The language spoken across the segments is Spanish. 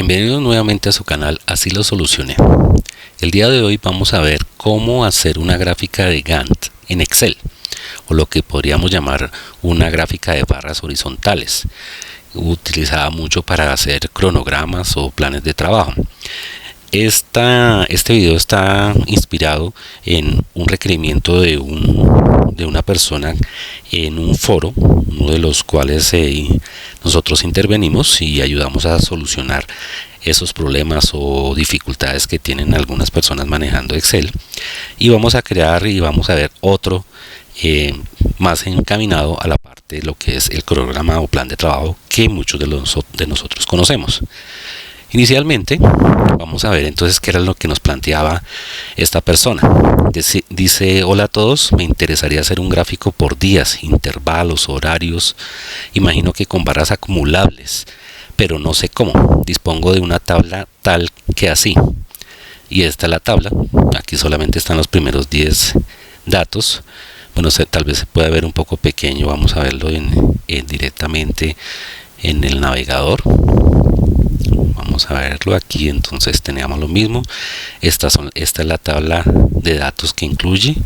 Bienvenidos nuevamente a su canal Así lo solucioné. El día de hoy vamos a ver cómo hacer una gráfica de Gantt en Excel, o lo que podríamos llamar una gráfica de barras horizontales, utilizada mucho para hacer cronogramas o planes de trabajo. Este video está inspirado en un requerimiento de una persona en un foro, uno de los cuales nosotros intervenimos y ayudamos a solucionar esos problemas o dificultades que tienen algunas personas manejando Excel, y vamos a crear y vamos a ver otro más encaminado a la parte de lo que es el cronograma o plan de trabajo que muchos de nosotros conocemos. Inicialmente vamos a ver entonces qué era lo que nos planteaba esta persona. Dice: hola a todos, me interesaría hacer un gráfico por días, intervalos, horarios, imagino que con barras acumulables, pero no sé cómo. Dispongo de una tabla tal que así, y esta es la tabla. Aquí solamente están los primeros 10 datos. Bueno, tal vez se pueda ver un poco pequeño, vamos a verlo directamente en el navegador. Vamos a verlo aquí. Entonces teníamos lo mismo. Esta es la tabla de datos que incluye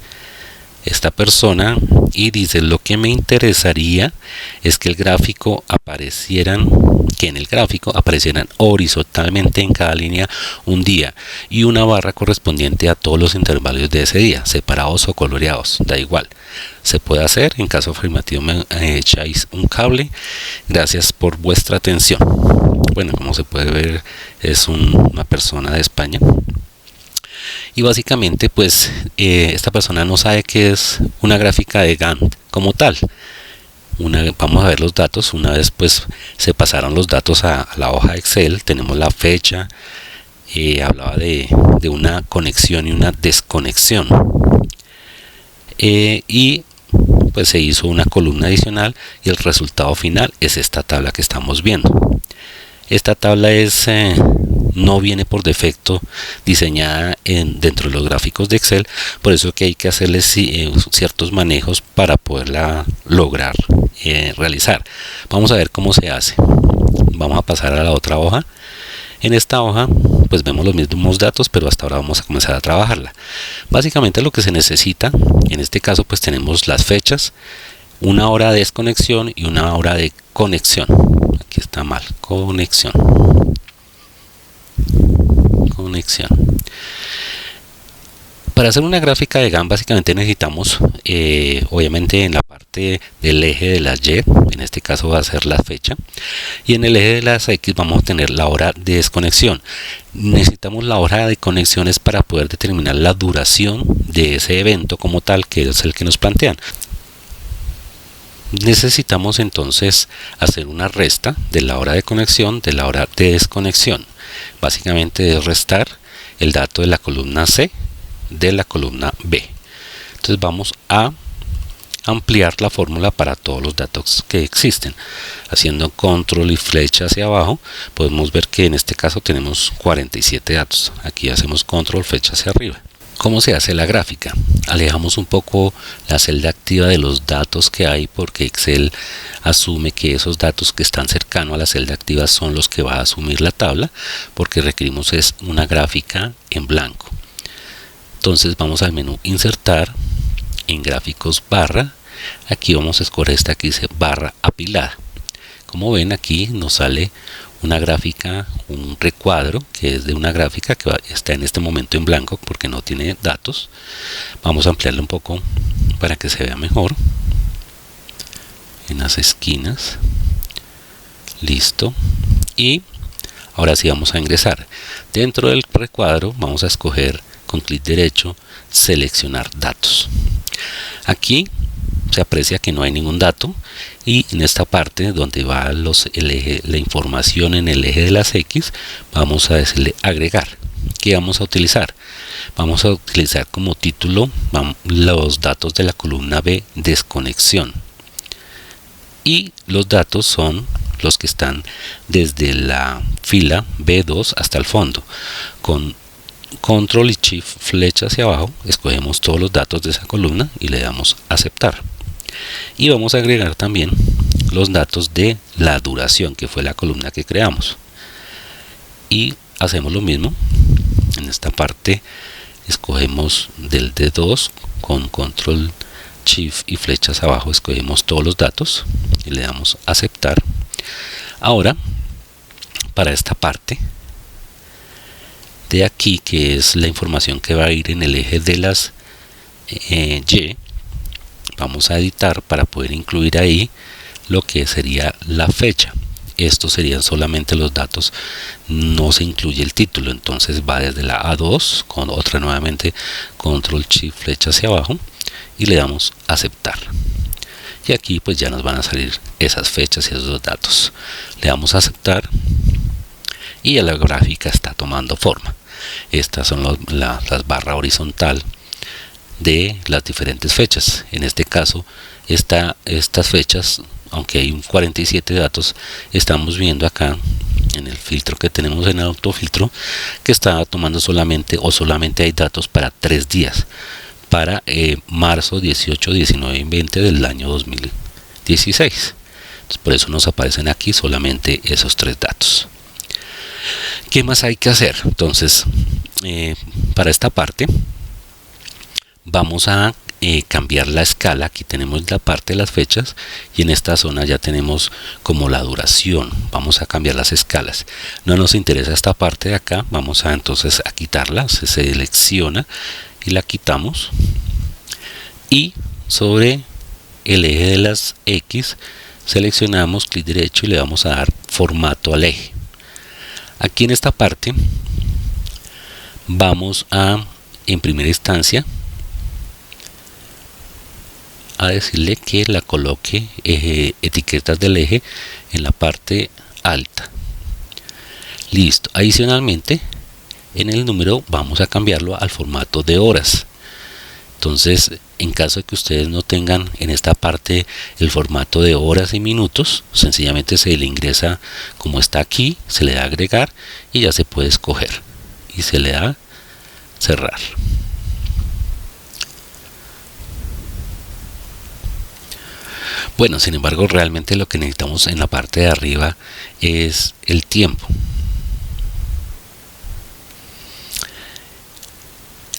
esta persona, y dice: lo que me interesaría es que en el gráfico aparecieran horizontalmente en cada línea un día y una barra correspondiente a todos los intervalos de ese día, separados o coloreados, da igual. Se puede hacer. En caso afirmativo me echáis un cable. Gracias por vuestra atención. Bueno, como se puede ver, es una persona de España. Y básicamente pues esta persona no sabe qué es una gráfica de Gantt como tal. Vamos a ver los datos. Una vez pues se pasaron los datos a la hoja de Excel, tenemos la fecha, hablaba de una conexión y una desconexión, y pues se hizo una columna adicional, y el resultado final es esta tabla que estamos viendo. Esta tabla no viene por defecto diseñada dentro de los gráficos de Excel, por eso que hay que hacerle ciertos manejos para poderla lograr realizar. Vamos a ver cómo se hace. Vamos a pasar a la otra hoja. En esta hoja pues vemos los mismos datos, pero hasta ahora vamos a comenzar a trabajarla. Básicamente lo que se necesita, en este caso pues tenemos las fechas, una hora de desconexión y una hora de conexión. Aquí está mal, conexión. Para hacer una gráfica de Gantt básicamente necesitamos, obviamente en la parte del eje de las Y, en este caso va a ser la fecha, y en el eje de las X vamos a tener la hora de desconexión. Necesitamos la hora de conexiones para poder determinar la duración de ese evento como tal, que es el que nos plantean. Necesitamos entonces hacer una resta de la hora de conexión de la hora de desconexión. Básicamente es restar el dato de la columna C de la columna B. Entonces vamos a ampliar la fórmula para todos los datos que existen. Haciendo control y flecha hacia abajo, podemos ver que en este caso tenemos 47 datos. Aquí hacemos control, flecha hacia arriba. ¿Cómo se hace la gráfica? Alejamos un poco la celda activa de los datos que hay, porque Excel asume que esos datos que están cercanos a la celda activa son los que va a asumir la tabla, porque requerimos es una gráfica en blanco. Entonces vamos al menú insertar, en gráficos barra, aquí vamos a escoger esta que dice barra apilada. Como ven, aquí nos sale una gráfica, un recuadro que es de una gráfica que está en este momento en blanco porque no tiene datos. Vamos a ampliarla un poco para que se vea mejor en las esquinas. Listo. Y ahora sí vamos a ingresar. Dentro del recuadro vamos a escoger con clic derecho seleccionar datos. Aquí se aprecia que no hay ningún dato, y en esta parte donde va la información en el eje de las X, vamos a decirle agregar. ¿Qué vamos a utilizar? Vamos a utilizar como título los datos de la columna B, desconexión, y los datos son los que están desde la fila B2 hasta el fondo. Con control y shift flecha hacia abajo escogemos todos los datos de esa columna y le damos aceptar. Y vamos a agregar también los datos de la duración, que fue la columna que creamos. y hacemos lo mismo. En esta parte escogemos del D2 con control shift y flechas abajo, escogemos todos los datos y le damos a aceptar. Ahora, para esta parte de aquí, que es la información que va a ir en el eje de las Y, vamos a editar para poder incluir ahí lo que sería la fecha. Estos serían solamente los datos, no se incluye el título. Entonces va desde la A2 con otra nuevamente control shift flecha hacia abajo y le damos a aceptar. Y aquí pues ya nos van a salir esas fechas y esos datos. Le damos a aceptar y ya la gráfica está tomando forma. Estas son las barras horizontal de las diferentes fechas. En este caso estas fechas, aunque hay un 47 datos, estamos viendo acá en el filtro que tenemos en el autofiltro que está tomando solamente hay datos para 3 días, para marzo, 18, 19 y 20 del año 2016. Entonces, por eso nos aparecen aquí solamente esos 3 datos. ¿Qué más hay que hacer? Entonces, para esta parte vamos a cambiar la escala. Aquí tenemos la parte de las fechas y en esta zona ya tenemos como la duración. Vamos a cambiar las escalas. No nos interesa esta parte de acá, vamos a entonces a quitarla. Se selecciona y la quitamos, y sobre el eje de las X seleccionamos clic derecho y le vamos a dar formato al eje. Aquí en esta parte vamos a, en primera instancia, a decirle que la coloque etiquetas del eje en la parte alta. Listo. Adicionalmente, en el número vamos a cambiarlo al formato de horas. Entonces, en caso de que ustedes no tengan en esta parte el formato de horas y minutos, sencillamente se le ingresa como está aquí, se le da agregar y ya se puede escoger y se le da cerrar. Bueno, sin embargo, realmente lo que necesitamos en la parte de arriba es el tiempo.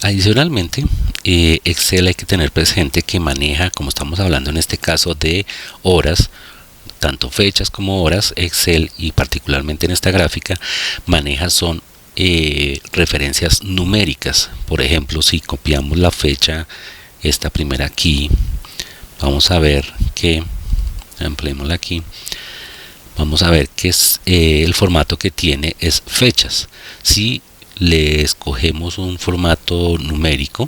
Adicionalmente, Excel hay que tener presente que maneja, como estamos hablando en este caso de horas, tanto fechas como horas. Excel, y particularmente en esta gráfica, maneja son referencias numéricas. Por ejemplo, si copiamos la fecha, esta primera aquí, vamos a ver que, ampliémosla aquí, vamos a ver que es, el formato que tiene es fechas. Si le escogemos un formato numérico,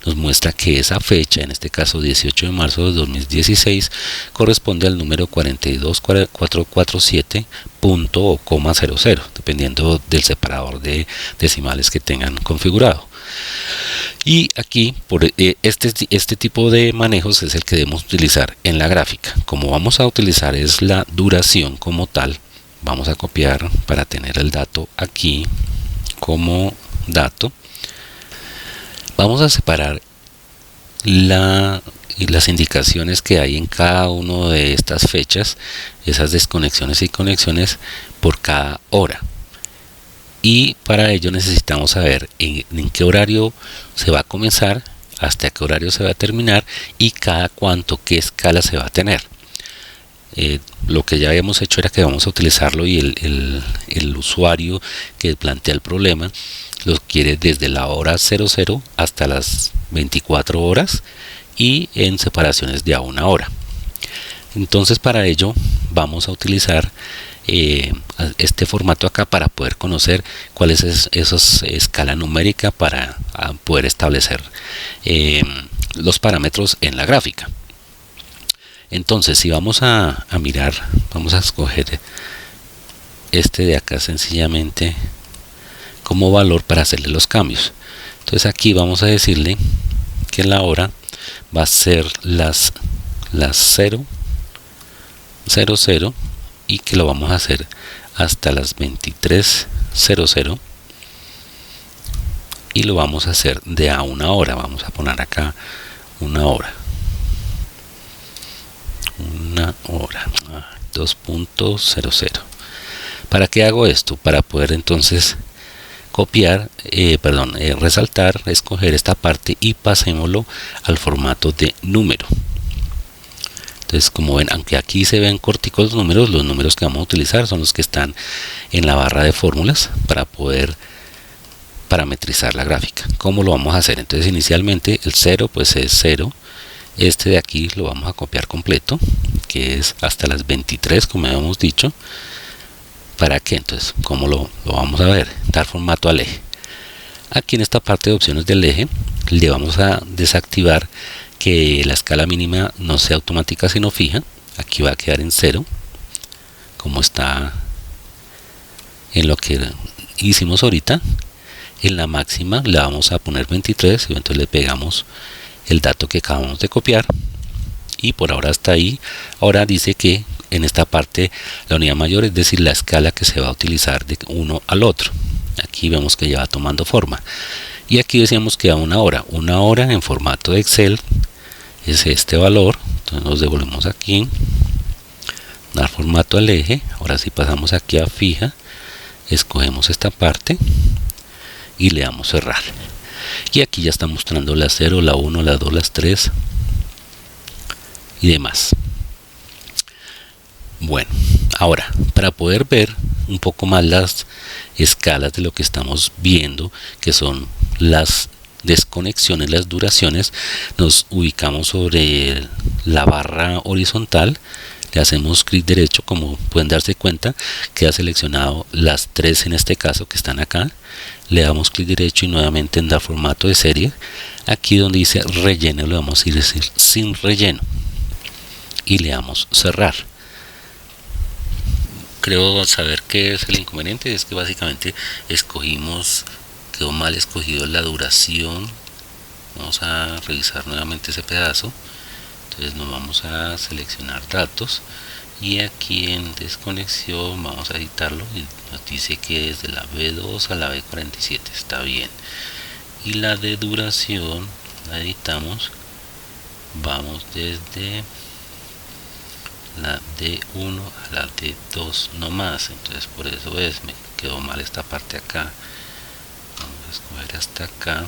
nos muestra que esa fecha, en este caso 18 de marzo de 2016, corresponde al número 42447.00, dependiendo del separador de decimales que tengan configurado. Y aquí, por este tipo de manejos es el que debemos utilizar en la gráfica. Como vamos a utilizar es la duración como tal, vamos a copiar para tener el dato aquí como dato. Vamos a separar las indicaciones que hay en cada una de estas fechas, esas desconexiones y conexiones, por cada hora. Y para ello necesitamos saber en qué horario se va a comenzar, hasta qué horario se va a terminar y cada cuánto, qué escala se va a tener. Lo que ya habíamos hecho era que vamos a utilizarlo, y el usuario que plantea el problema lo quiere desde la hora 00 hasta las 24 horas y en separaciones de a 1 hora. Entonces, para ello vamos a utilizar este formato acá para poder conocer cuál es esa escala numérica para poder establecer los parámetros en la gráfica. Entonces, si vamos a mirar, vamos a escoger este de acá sencillamente como valor para hacerle los cambios. Entonces aquí vamos a decirle que la hora va a ser las 0, 00, y que lo vamos a hacer hasta las 23:00, y lo vamos a hacer de a 1 hora. Vamos a poner acá 1 hora, 2.00, ¿Para qué hago esto? Para poder entonces copiar, resaltar, escoger esta parte y pasémoslo al formato de número. Entonces, como ven, aunque aquí se ven corticos los números que vamos a utilizar son los que están en la barra de fórmulas para poder parametrizar la gráfica. ¿Cómo lo vamos a hacer? Entonces, inicialmente el 0 pues es 0. Este de aquí lo vamos a copiar completo, que es hasta las 23, como habíamos dicho. ¿Para qué? Entonces, ¿cómo lo vamos a ver? Dar formato al eje. Aquí en esta parte de opciones del eje le vamos a desactivar que la escala mínima no sea automática sino fija. Aquí va a quedar en 0, como está en lo que hicimos ahorita. En la máxima le vamos a poner 23 y entonces le pegamos el dato que acabamos de copiar, y por ahora está ahí. Ahora dice que en esta parte la unidad mayor, es decir, la escala que se va a utilizar de uno al otro. Aquí vemos que ya va tomando forma, y aquí decíamos que a una hora en formato de Excel es este valor. Entonces nos devolvemos aquí, dar formato al eje. Ahora sí pasamos aquí a fija, escogemos esta parte y le damos cerrar, y aquí ya está mostrando la 0, la 1, la 2, las 3 y demás. Bueno, ahora para poder ver un poco más las escalas de lo que estamos viendo, que son las desconexiones, las duraciones, nos ubicamos sobre la barra horizontal, le hacemos clic derecho. Como pueden darse cuenta, queda seleccionado las 3 en este caso que están acá. Le damos clic derecho y nuevamente en dar formato de serie. Aquí donde dice relleno le vamos a decir sin relleno y le damos cerrar. Creo saber qué es el inconveniente, es que básicamente quedó mal escogido la duración. Vamos a revisar nuevamente ese pedazo. Entonces nos vamos a seleccionar datos, y aquí en desconexión vamos a editarlo y nos dice que es de la B2 a la B47, está bien. Y la de duración la editamos, vamos desde la D1 a la D2 no más. Entonces por eso me quedó mal esta parte acá. Vamos a escoger hasta acá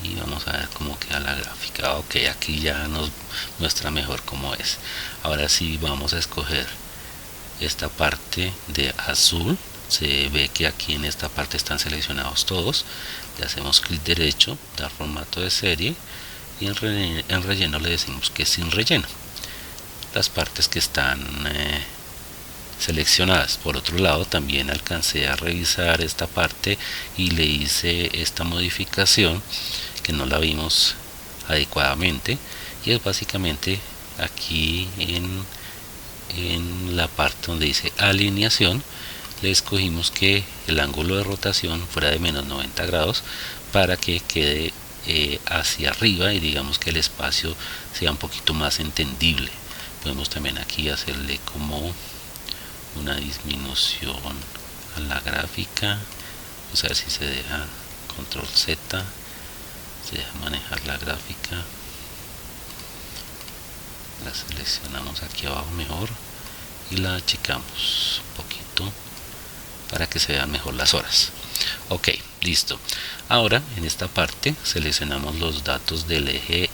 y vamos a ver cómo queda la gráfica. Ok, aquí ya nos muestra mejor cómo es. Ahora sí vamos a escoger esta parte de azul. Se ve que aquí en esta parte están seleccionados todos. Le hacemos clic derecho, dar formato de serie, y en relleno le decimos que es sin relleno las partes que están seleccionadas. Por otro lado, también alcancé a revisar esta parte y le hice esta modificación que no la vimos adecuadamente, y es básicamente aquí en la parte donde dice alineación, le escogimos que el ángulo de rotación fuera de menos 90 grados para que quede hacia arriba y digamos que el espacio sea un poquito más entendible. Podemos también aquí hacerle como una disminución a la gráfica. Vamos a ver si se deja, control Z, se deja manejar la gráfica. La seleccionamos aquí abajo mejor y la achicamos un poquito para que se vean mejor las horas. Ok, listo. Ahora en esta parte seleccionamos los datos del eje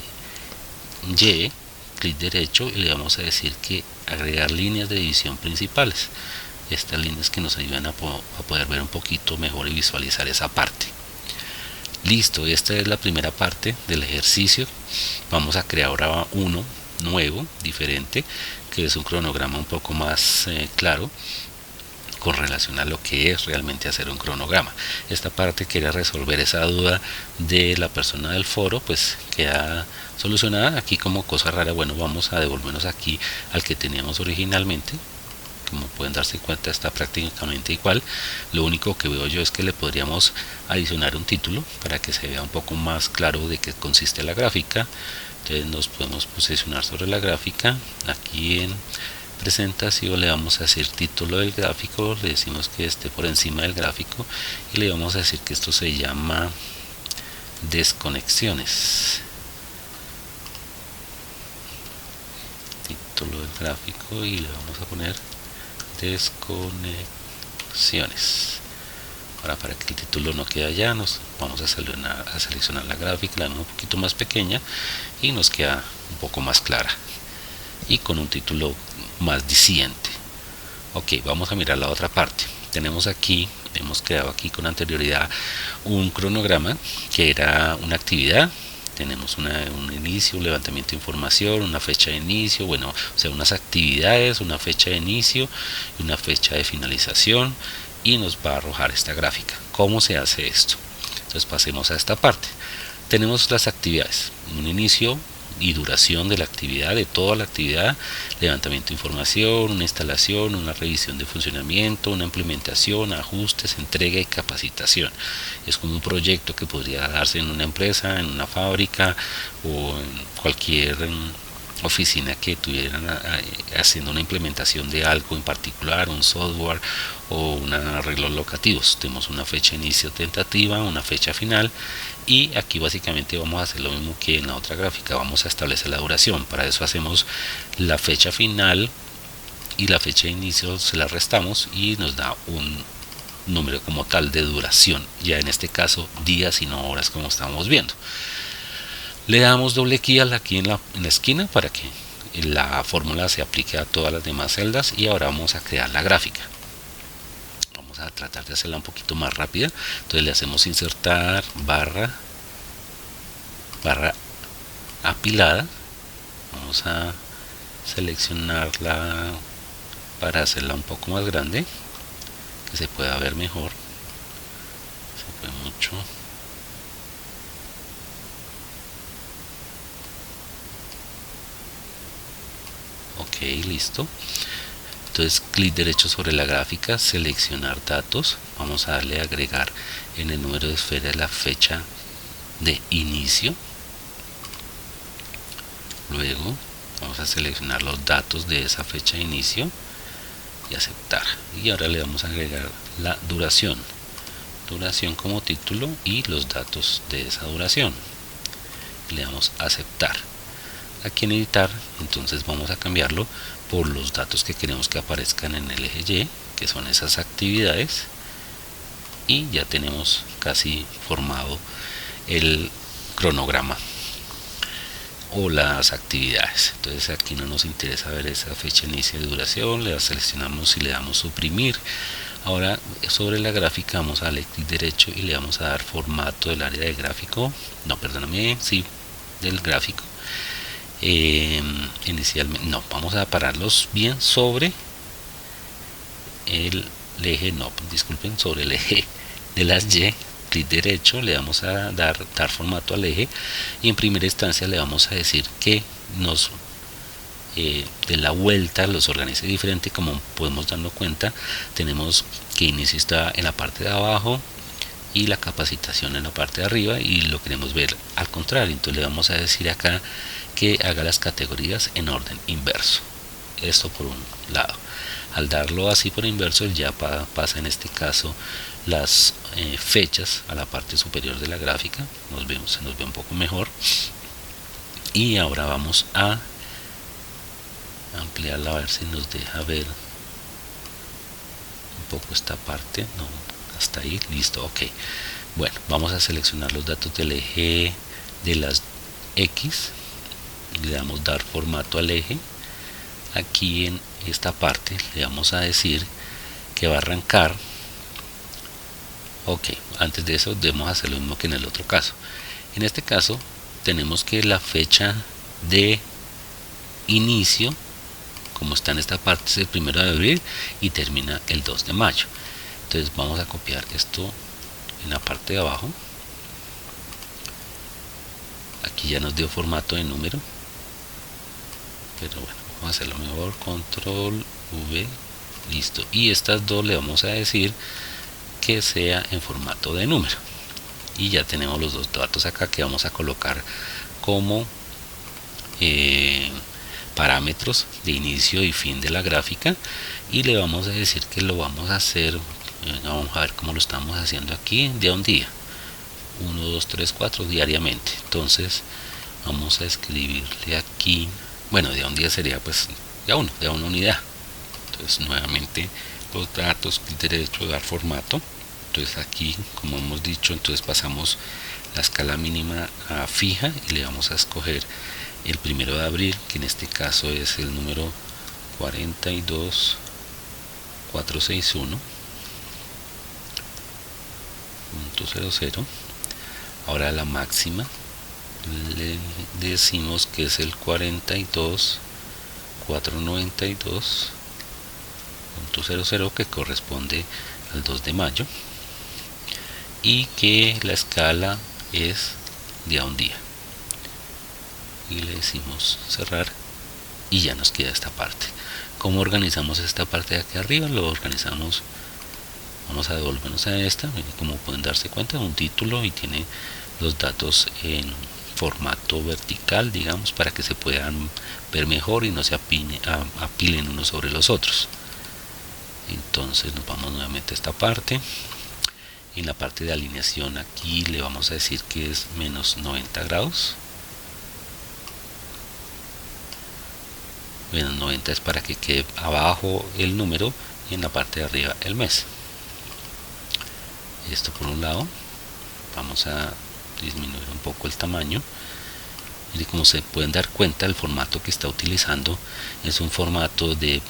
Y, clic derecho, y le vamos a decir que agregar líneas de división principales. Estas líneas que nos ayudan a poder ver un poquito mejor y visualizar esa parte. Listo, esta es la primera parte del ejercicio. Vamos a crear ahora uno nuevo, diferente, que es un cronograma un poco más claro con relación a lo que es realmente hacer un cronograma. Esta parte quería resolver esa duda de la persona del foro, pues queda solucionada. Aquí como cosa rara, bueno, vamos a devolvernos aquí al que teníamos originalmente. Como pueden darse cuenta, está prácticamente igual. Lo único que veo yo es que le podríamos adicionar un título para que se vea un poco más claro de qué consiste la gráfica. Entonces nos podemos posicionar sobre la gráfica. Aquí en presentación le vamos a decir título del gráfico, le decimos que esté por encima del gráfico y le vamos a decir que esto se llama desconexiones. Título del gráfico, y le vamos a poner desconexiones. Ahora, para que el título no quede allá, nos vamos a seleccionar la gráfica, la un poquito más pequeña y nos queda un poco más clara y con un título más diciente. Ok, vamos a mirar la otra parte. Tenemos aquí, hemos creado aquí con anterioridad un cronograma que era una actividad. Tenemos un inicio, un levantamiento de información, una fecha de inicio, bueno, o sea, unas actividades, una fecha de inicio y una fecha de finalización, y nos va a arrojar esta gráfica. ¿Cómo se hace esto? Entonces pasemos a esta parte. Tenemos las actividades, un inicio y duración de la actividad, de toda la actividad, levantamiento de información, una instalación, una revisión de funcionamiento, una implementación, ajustes, entrega y capacitación. Es como un proyecto que podría darse en una empresa, en una fábrica o en cualquier oficina que estuvieran haciendo una implementación de algo en particular, un software o un arreglo locativos. Tenemos una fecha de inicio tentativa, una fecha final, y aquí básicamente vamos a hacer lo mismo que en la otra gráfica. Vamos a establecer la duración. Para eso hacemos la fecha final y la fecha de inicio se la restamos y nos da un número como tal de duración, ya en este caso días y no horas, como estamos viendo. Le damos doble clic aquí en la esquina para que la fórmula se aplique a todas las demás celdas, y ahora vamos a crear la gráfica. Vamos a tratar de hacerla un poquito más rápida. Entonces le hacemos insertar barra apilada. Vamos a seleccionarla para hacerla un poco más grande, que se pueda ver mejor. Se puede mucho. Ok, listo. Entonces clic derecho sobre la gráfica, seleccionar datos. Vamos a darle a agregar en el número de esfera la fecha de inicio. Luego vamos a seleccionar los datos de esa fecha de inicio y aceptar. Y ahora le vamos a agregar la duración como título y los datos de esa duración. Le damos a aceptar. Aquí en editar, entonces vamos a cambiarlo por los datos que queremos que aparezcan en el eje Y, que son esas actividades, y ya tenemos casi formado el cronograma o las actividades. Entonces aquí no nos interesa ver esa fecha de inicio de duración, le seleccionamos y le damos suprimir. Ahora sobre la gráfica vamos a darle clic derecho y le vamos a dar formato del área de gráfico, del gráfico. Inicialmente vamos a pararlos bien sobre el eje, sobre el eje de las Y. Clic derecho, le vamos a dar formato al eje, y en primera instancia le vamos a decir que nos de la vuelta los organice diferente. Como podemos darnos cuenta, tenemos que inicio está en la parte de abajo y la capacitación en la parte de arriba, y lo queremos ver al contrario. Entonces le vamos a decir acá que haga las categorías en orden inverso. Esto por un lado. Al darlo así por inverso, ya pasa en este caso las fechas a la parte superior de la gráfica. Se nos ve un poco mejor. Y ahora vamos a ampliarla a ver si nos deja ver un poco esta parte. No, hasta ahí, listo, ok. Bueno, vamos a seleccionar los datos del eje de las X, le damos dar formato al eje. Aquí en esta parte le vamos a decir que va a arrancar. Ok, antes de eso debemos hacer lo mismo que en el otro caso. En este caso tenemos que la fecha de inicio, como está en esta parte, es el 1 de abril y termina el 2 de mayo. Entonces vamos a copiar esto en la parte de abajo. Aquí ya nos dio formato de número, pero bueno, vamos a hacerlo mejor. Control V, listo. Y estas dos le vamos a decir que sea en formato de número, y ya tenemos los dos datos acá que vamos a colocar como parámetros de inicio y fin de la gráfica, y le vamos a decir que lo vamos a hacer. Vamos a ver cómo lo estamos haciendo aquí, de un día, 1, 2, 3, 4 diariamente. Entonces vamos a escribirle aquí, bueno, de un día sería pues de una unidad. Entonces nuevamente los datos, clic derecho, dar formato. Entonces aquí, como hemos dicho, entonces pasamos la escala mínima a fija y le vamos a escoger el 1 de abril, que en este caso es el número 42461.00. Ahora la máxima le decimos que es el 42492.00, que corresponde al 2 de mayo, y que la escala es día a un día, y le decimos cerrar y ya nos queda esta parte. ¿Cómo organizamos esta parte de aquí arriba? Lo organizamos, vamos a devolvernos a esta, como pueden darse cuenta, un título, y tiene los datos en formato vertical, digamos, para que se puedan ver mejor y no se apilen unos sobre los otros. Entonces nos vamos nuevamente a esta parte. En la parte de alineación aquí le vamos a decir que es menos 90 grados. Menos 90 es para que quede abajo el número y en la parte de arriba el mes. Esto por un lado. Vamos a disminuir un poco el tamaño. Y como se pueden dar cuenta, el formato que está utilizando es un formato de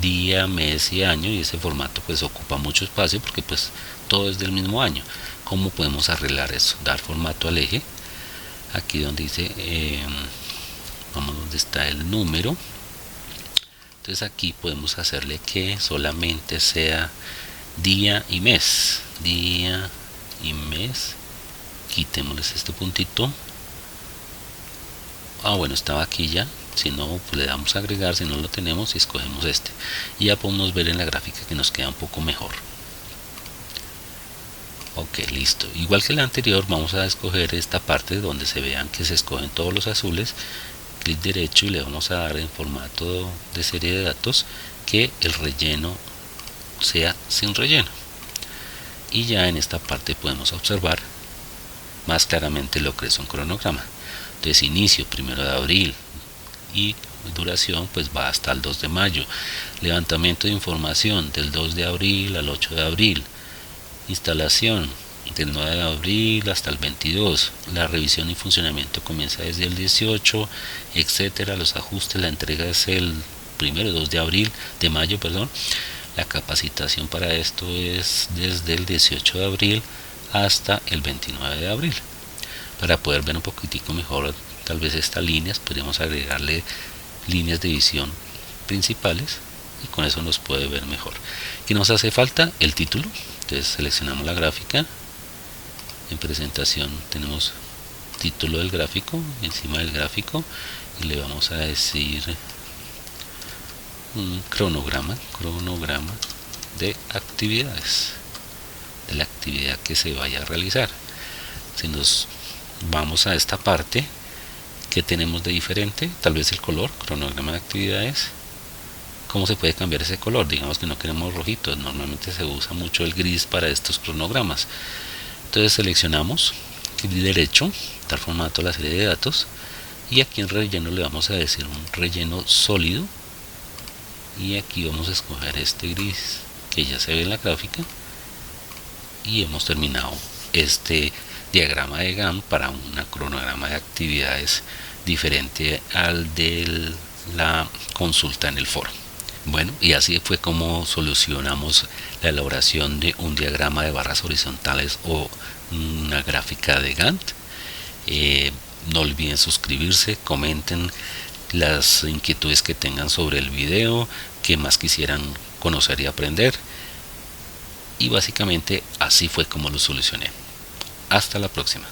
día, mes y año, y ese formato pues ocupa mucho espacio porque pues todo es del mismo año. ¿Cómo podemos arreglar eso? Dar formato al eje, aquí donde dice vamos donde está el número. Entonces aquí podemos hacerle que solamente sea día y mes, quitémosles este puntito. Bueno, estaba aquí ya. Si no, pues le damos a agregar, si no lo tenemos, y escogemos este, y ya podemos ver en la gráfica que nos queda un poco mejor. Ok, listo. Igual que la anterior, vamos a escoger esta parte donde se vean que se escogen todos los azules. Clic derecho y le vamos a dar en formato de serie de datos que el relleno sea sin relleno, y ya en esta parte podemos observar más claramente lo que es un cronograma. Entonces inicio 1 de abril y duración pues va hasta el 2 de mayo. Levantamiento de información del 2 de abril al 8 de abril. Instalación del 9 de abril hasta el 22. La revisión y funcionamiento comienza desde el 18, etcétera. Los ajustes, la entrega es el 2 de mayo, perdón. La capacitación para esto es desde el 18 de abril hasta el 29 de abril. Para poder ver un poquitico mejor tal vez estas líneas, podríamos agregarle líneas de visión principales, y con eso nos puede ver mejor. ¿Qué nos hace falta? El título. Entonces seleccionamos la gráfica. En presentación tenemos título del gráfico, encima del gráfico, y le vamos a decir un cronograma de actividades, de la actividad que se vaya a realizar. Si nos vamos a esta parte, ¿qué tenemos de diferente? Tal vez el color, cronograma de actividades. ¿Cómo se puede cambiar ese color? Digamos que no queremos rojitos, normalmente se usa mucho el gris para estos cronogramas. Entonces seleccionamos, clic derecho, dar formato a la serie de datos, y aquí en relleno le vamos a decir un relleno sólido, y aquí vamos a escoger este gris que ya se ve en la gráfica, y hemos terminado este diagrama de Gantt para un cronograma de actividades diferente al de la consulta en el foro. Bueno, y así fue como solucionamos la elaboración de un diagrama de barras horizontales o una gráfica de Gantt. No olviden suscribirse, comenten las inquietudes que tengan sobre el video, qué más quisieran conocer y aprender. Y básicamente así fue como lo solucioné. Hasta la próxima.